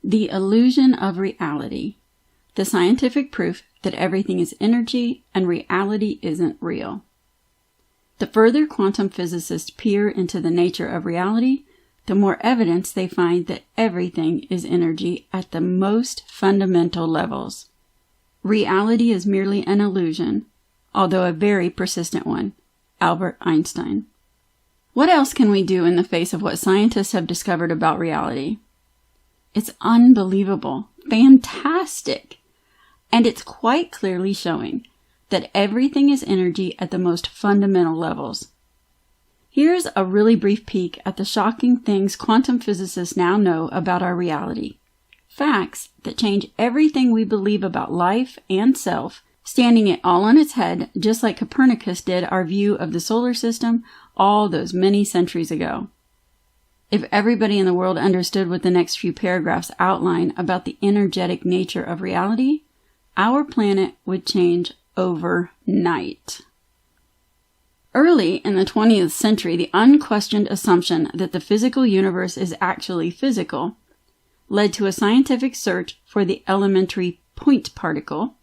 The illusion of reality. The scientific proof that everything is energy and reality isn't real. The further quantum physicists peer into the nature of reality, the more evidence they find that everything is energy at the most fundamental levels. Reality is merely an illusion, although a very persistent one. Albert Einstein. What else can we do in the face of what scientists have discovered about reality? It's unbelievable, fantastic, and it's quite clearly showing that everything is energy at the most fundamental levels. Here's a really brief peek at the shocking things quantum physicists now know about our reality. Facts that change everything we believe about life and self, standing it all on its head, just like Copernicus did our view of the solar system all those many centuries ago. If everybody in the world understood what the next few paragraphs outline about the energetic nature of reality, our planet would change overnight. Early in the 20th century, the unquestioned assumption that the physical universe is actually physical led to a scientific search for the elementary point particle,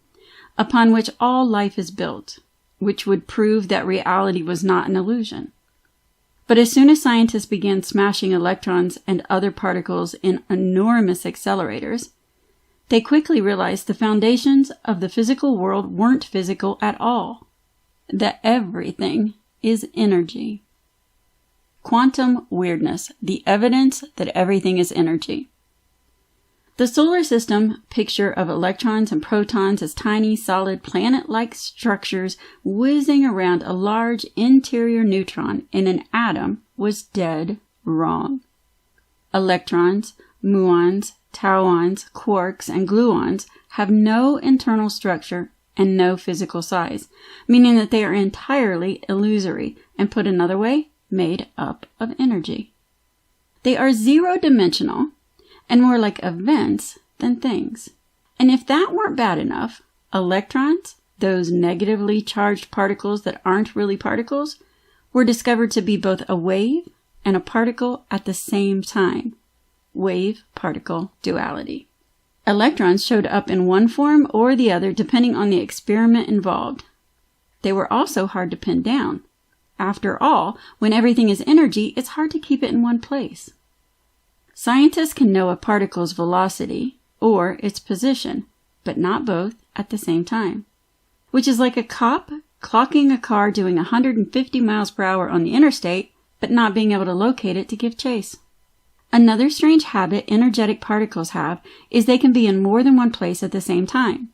upon which all life is built, which would prove that reality was not an illusion. But as soon as scientists began smashing electrons and other particles in enormous accelerators, they quickly realized the foundations of the physical world weren't physical at all, that everything is energy. Quantum weirdness, the evidence that everything is energy. The solar system picture of electrons and protons as tiny, solid, planet-like structures whizzing around a large interior neutron in an atom was dead wrong. Electrons, muons, tauons, quarks, and gluons have no internal structure and no physical size, meaning that they are entirely illusory, and put another way, made up of energy. They are zero-dimensional, and more like events than things. And if that weren't bad enough, electrons, those negatively charged particles that aren't really particles, were discovered to be both a wave and a particle at the same time. Wave-particle duality. Electrons showed up in one form or the other depending on the experiment involved. They were also hard to pin down. After all, when everything is energy, it's hard to keep it in one place. Scientists can know a particle's velocity, or its position, but not both at the same time. Which is like a cop clocking a car doing 150 miles per hour on the interstate, but not being able to locate it to give chase. Another strange habit energetic particles have is they can be in more than one place at the same time.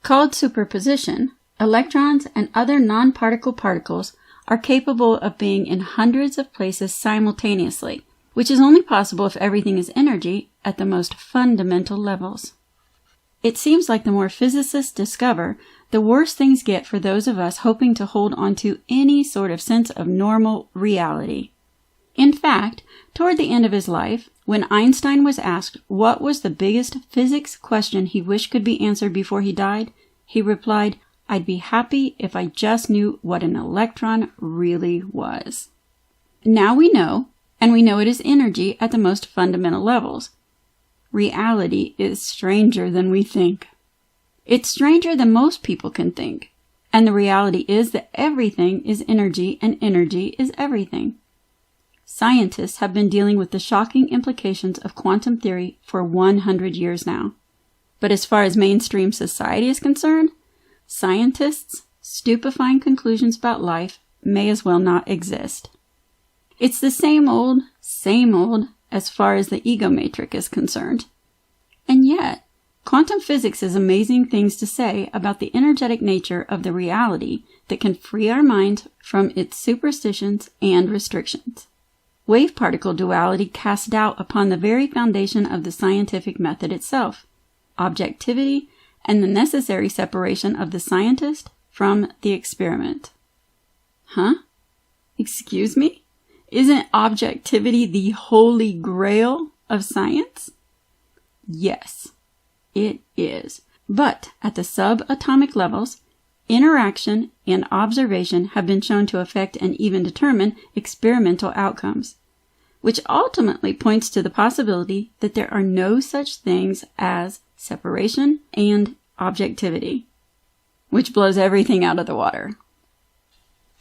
Called superposition, electrons and other non-particle particles are capable of being in hundreds of places simultaneously, which is only possible if everything is energy at the most fundamental levels. It seems like the more physicists discover, the worse things get for those of us hoping to hold on to any sort of sense of normal reality. In fact, toward the end of his life, when Einstein was asked what was the biggest physics question he wished could be answered before he died, he replied, "I'd be happy if I just knew what an electron really was." Now we know, and we know it is energy at the most fundamental levels. Reality is stranger than we think. It's stranger than most people can think, and the reality is that everything is energy and energy is everything. Scientists have been dealing with the shocking implications of quantum theory for 100 years now. But as far as mainstream society is concerned, scientists' stupefying conclusions about life may as well not exist. It's the same old as far as the ego matrix is concerned. And yet, quantum physics has amazing things to say about the energetic nature of the reality that can free our mind from its superstitions and restrictions. Wave-particle duality casts doubt upon the very foundation of the scientific method itself, objectivity, and the necessary separation of the scientist from the experiment. Huh? Excuse me? Isn't objectivity the holy grail of science? Yes, it is. But at the subatomic levels, interaction and observation have been shown to affect and even determine experimental outcomes. which ultimately points to the possibility that there are no such things as separation and objectivity, which blows everything out of the water.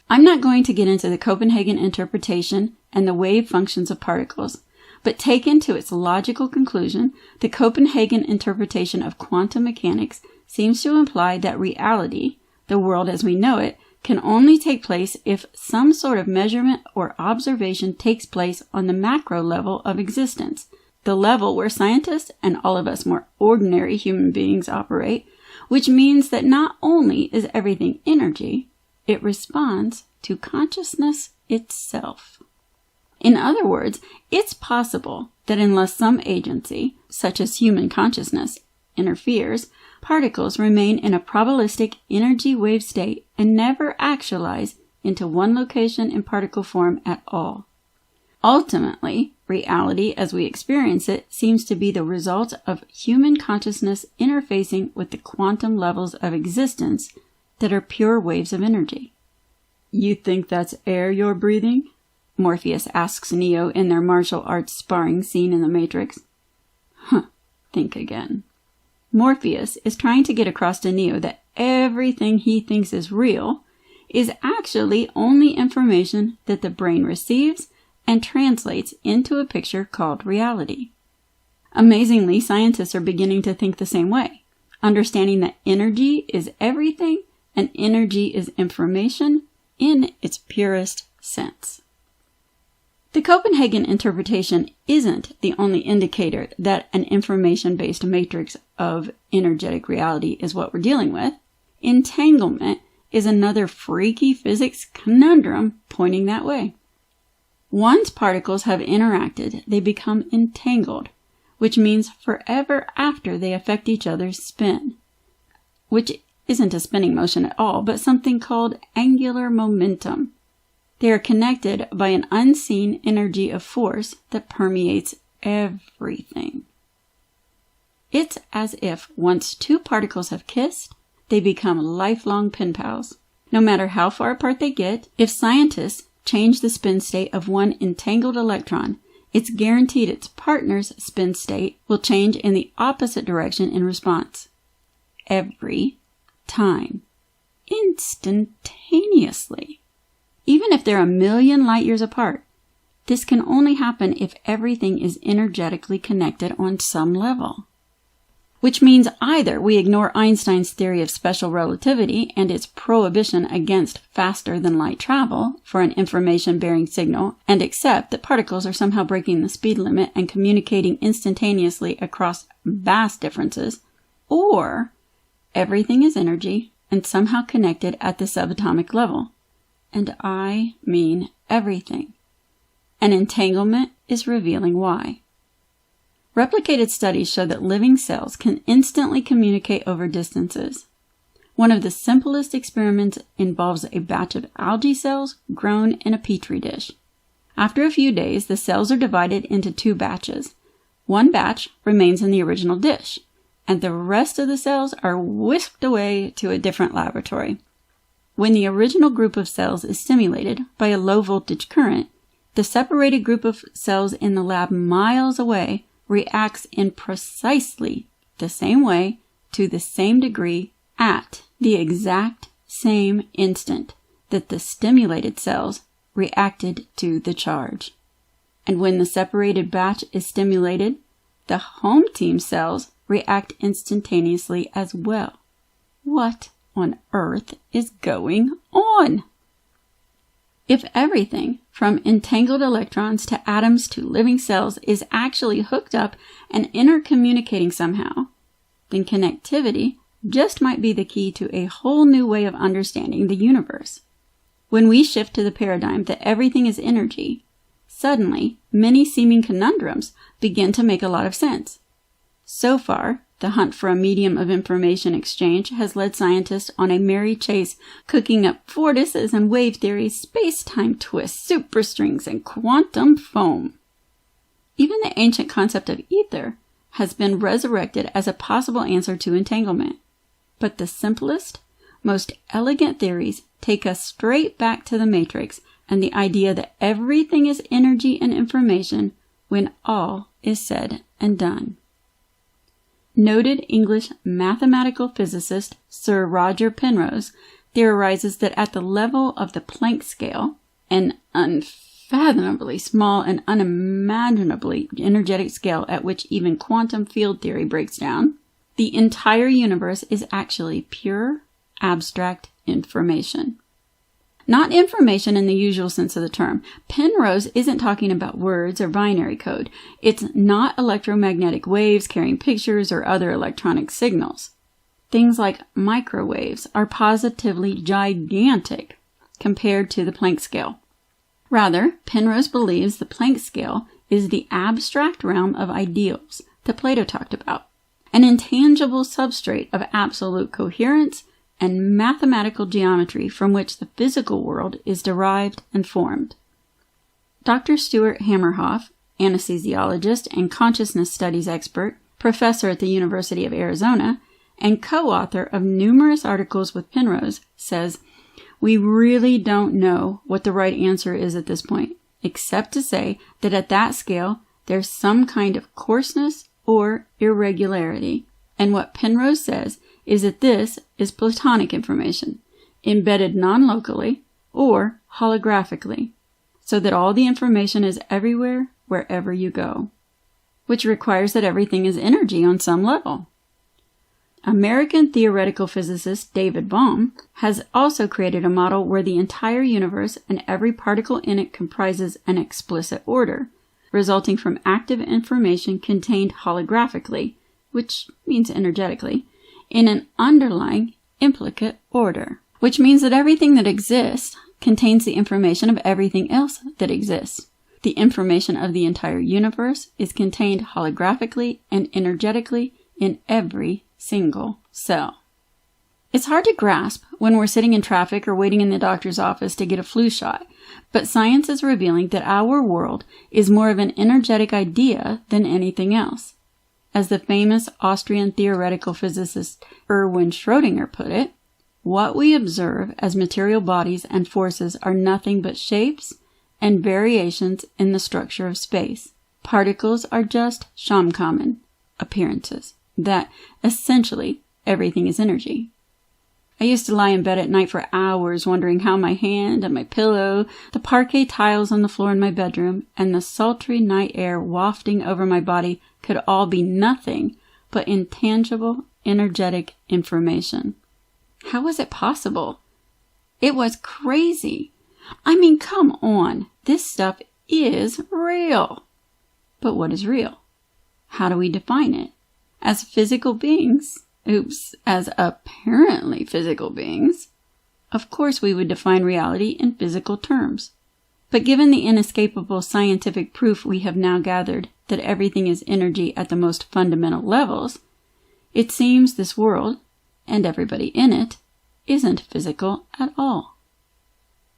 I'm not going to get into the Copenhagen interpretation and the wave functions of particles, but taken to its logical conclusion, the Copenhagen interpretation of quantum mechanics seems to imply that reality, the world as we know it, can only take place if some sort of measurement or observation takes place on the macro level of existence, the level where scientists and all of us more ordinary human beings operate, which means that not only is everything energy, it responds to consciousness itself. In other words, it's possible that unless some agency, such as human consciousness, interferes, particles remain in a probabilistic energy wave state and never actualize into one location in particle form at all. Ultimately, reality as we experience it seems to be the result of human consciousness interfacing with the quantum levels of existence that are pure waves of energy. "You think that's air you're breathing?" Morpheus asks Neo in their martial arts sparring scene in The Matrix. Think again. Morpheus is trying to get across to Neo that everything he thinks is real is actually only information that the brain receives and translates into a picture called reality. Amazingly, scientists are beginning to think the same way, understanding that energy is everything and energy is information in its purest sense. The Copenhagen interpretation isn't the only indicator that an information-based matrix of energetic reality is what we're dealing with. Entanglement is another freaky physics conundrum pointing that way. Once particles have interacted, they become entangled, which means forever after they affect each other's spin, which isn't a spinning motion at all, but something called angular momentum. They are connected by an unseen energy of force that permeates everything. It's as if once two particles have kissed, they become lifelong pen pals. No matter how far apart they get, if scientists change the spin state of one entangled electron, it's guaranteed its partner's spin state will change in the opposite direction in response. Every time. Instantaneously. Even if they're a million light years apart, this can only happen if everything is energetically connected on some level. Which means either we ignore Einstein's theory of special relativity and its prohibition against faster-than-light travel for an information-bearing signal and accept that particles are somehow breaking the speed limit and communicating instantaneously across vast differences, or everything is energy and somehow connected at the subatomic level. And I mean everything. And entanglement is revealing why. Replicated studies show that living cells can instantly communicate over distances. One of the simplest experiments involves a batch of algae cells grown in a petri dish. After a few days, the cells are divided into two batches. One batch remains in the original dish, and the rest of the cells are whisked away to a different laboratory. When the original group of cells is stimulated by a low-voltage current, the separated group of cells in the lab miles away reacts in precisely the same way to the same degree at the exact same instant that the stimulated cells reacted to the charge. And when the separated batch is stimulated, the home team cells react instantaneously as well. What on earth is going on? If everything from entangled electrons to atoms to living cells is actually hooked up and intercommunicating somehow, then connectivity just might be the key to a whole new way of understanding the universe. When we shift to the paradigm that everything is energy, suddenly many seeming conundrums begin to make a lot of sense. So far, the hunt for a medium of information exchange has led scientists on a merry chase, cooking up vortices and wave theories, space-time twists, superstrings, and quantum foam. Even the ancient concept of ether has been resurrected as a possible answer to entanglement. But the simplest, most elegant theories take us straight back to the Matrix and the idea that everything is energy and information when all is said and done. Noted English mathematical physicist Sir Roger Penrose theorizes that at the level of the Planck scale, an unfathomably small and unimaginably energetic scale at which even quantum field theory breaks down, the entire universe is actually pure, abstract information. Not information in the usual sense of the term. Penrose isn't talking about words or binary code. It's not electromagnetic waves carrying pictures or other electronic signals. Things like microwaves are positively gigantic compared to the Planck scale. Rather, Penrose believes the Planck scale is the abstract realm of ideals that Plato talked about, an intangible substrate of absolute coherence and mathematical geometry from which the physical world is derived and formed. Dr. Stuart Hammerhoff, anesthesiologist and consciousness studies expert, professor at the University of Arizona, and co-author of numerous articles with Penrose, says, "We really don't know what the right answer is at this point, except to say that at that scale, there's some kind of coarseness or irregularity. And what Penrose says is that this is Platonic information, embedded non-locally or holographically, so that all the information is everywhere, wherever you go, which requires that everything is energy on some level." American theoretical physicist David Bohm has also created a model where the entire universe and every particle in it comprises an explicit order, resulting from active information contained holographically, which means energetically, in an underlying implicate order, which means that everything that exists contains the information of everything else that exists. The information of the entire universe is contained holographically and energetically in every single cell. It's hard to grasp when we're sitting in traffic or waiting in the doctor's office to get a flu shot, but science is revealing that our world is more of an energetic idea than anything else. As the famous Austrian theoretical physicist Erwin Schrödinger put it, what we observe as material bodies and forces are nothing but shapes and variations in the structure of space. Particles are just Schaumkommen, appearances, that essentially everything is energy. I used to lie in bed at night for hours wondering how my hand and my pillow, the parquet tiles on the floor in my bedroom, and the sultry night air wafting over my body could all be nothing but intangible, energetic information. How was it possible? It was crazy. I mean, come on. This stuff is real. But what is real? How do we define it? As physical beings, as apparently physical beings, of course we would define reality in physical terms. But given the inescapable scientific proof we have now gathered that everything is energy at the most fundamental levels, it seems this world, and everybody in it, isn't physical at all.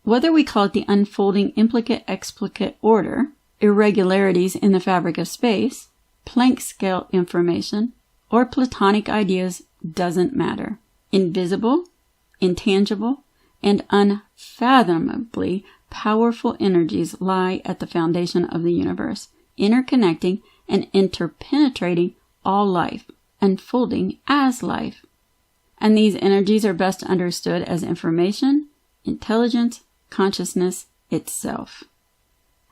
Whether we call it the unfolding implicate-explicate order, irregularities in the fabric of space, Planck scale information, or Platonic ideas doesn't matter. Invisible, intangible, and unfathomably powerful energies lie at the foundation of the universe, interconnecting and interpenetrating all life, unfolding as life. And these energies are best understood as information, intelligence, consciousness itself.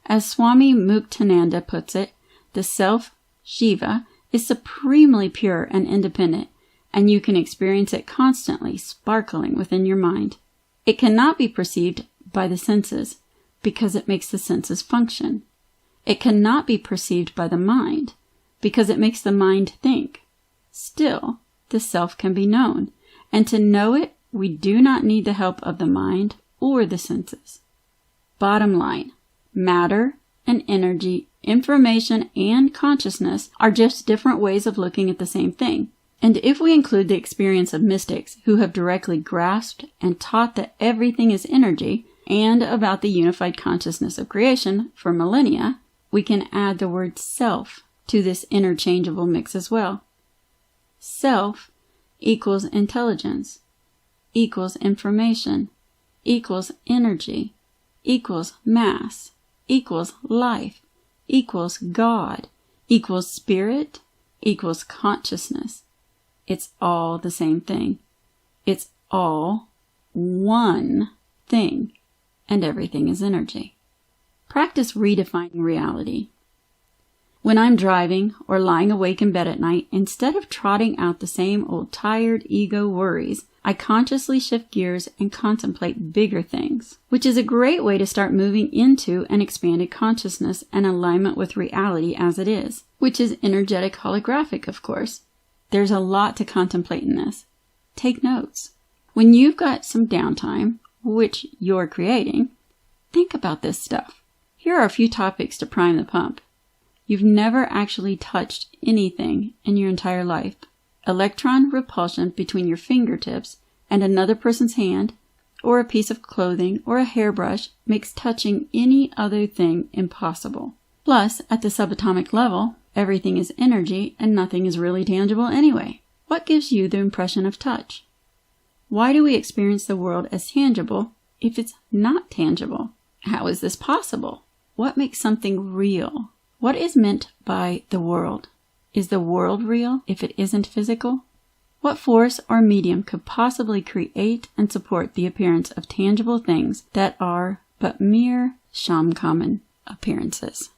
As Swami Muktananda puts it, the self, Shiva, is supremely pure and independent, and you can experience it constantly sparkling within your mind. It cannot be perceived by the senses, because it makes the senses function. It cannot be perceived by the mind, because it makes the mind think. Still, the self can be known, and to know it, we do not need the help of the mind or the senses. Bottom line, matter and energy, information and consciousness are just different ways of looking at the same thing. And if we include the experience of mystics who have directly grasped and taught that everything is energy and about the unified consciousness of creation for millennia, we can add the word self to this interchangeable mix as well. Self equals intelligence, equals information, equals energy, equals mass equals life equals God equals spirit equals consciousness. It's all the same thing. It's all one thing, and everything is energy. Practice redefining reality. When I'm driving or lying awake in bed at night, instead of trotting out the same old tired ego worries, I consciously shift gears and contemplate bigger things, which is a great way to start moving into an expanded consciousness and alignment with reality as it is, which is energetic holographic, of course. There's a lot to contemplate in this. Take notes. When you've got some downtime, which you're creating, think about this stuff. Here are a few topics to prime the pump. You've never actually touched anything in your entire life. Electron repulsion between your fingertips and another person's hand, or a piece of clothing, or a hairbrush makes touching any other thing impossible. Plus, at the subatomic level, everything is energy and nothing is really tangible anyway. What gives you the impression of touch? Why do we experience the world as tangible if it's not tangible? How is this possible? What makes something real? What is meant by the world? Is the world real if it isn't physical? What force or medium could possibly create and support the appearance of tangible things that are but mere Shamkaman appearances?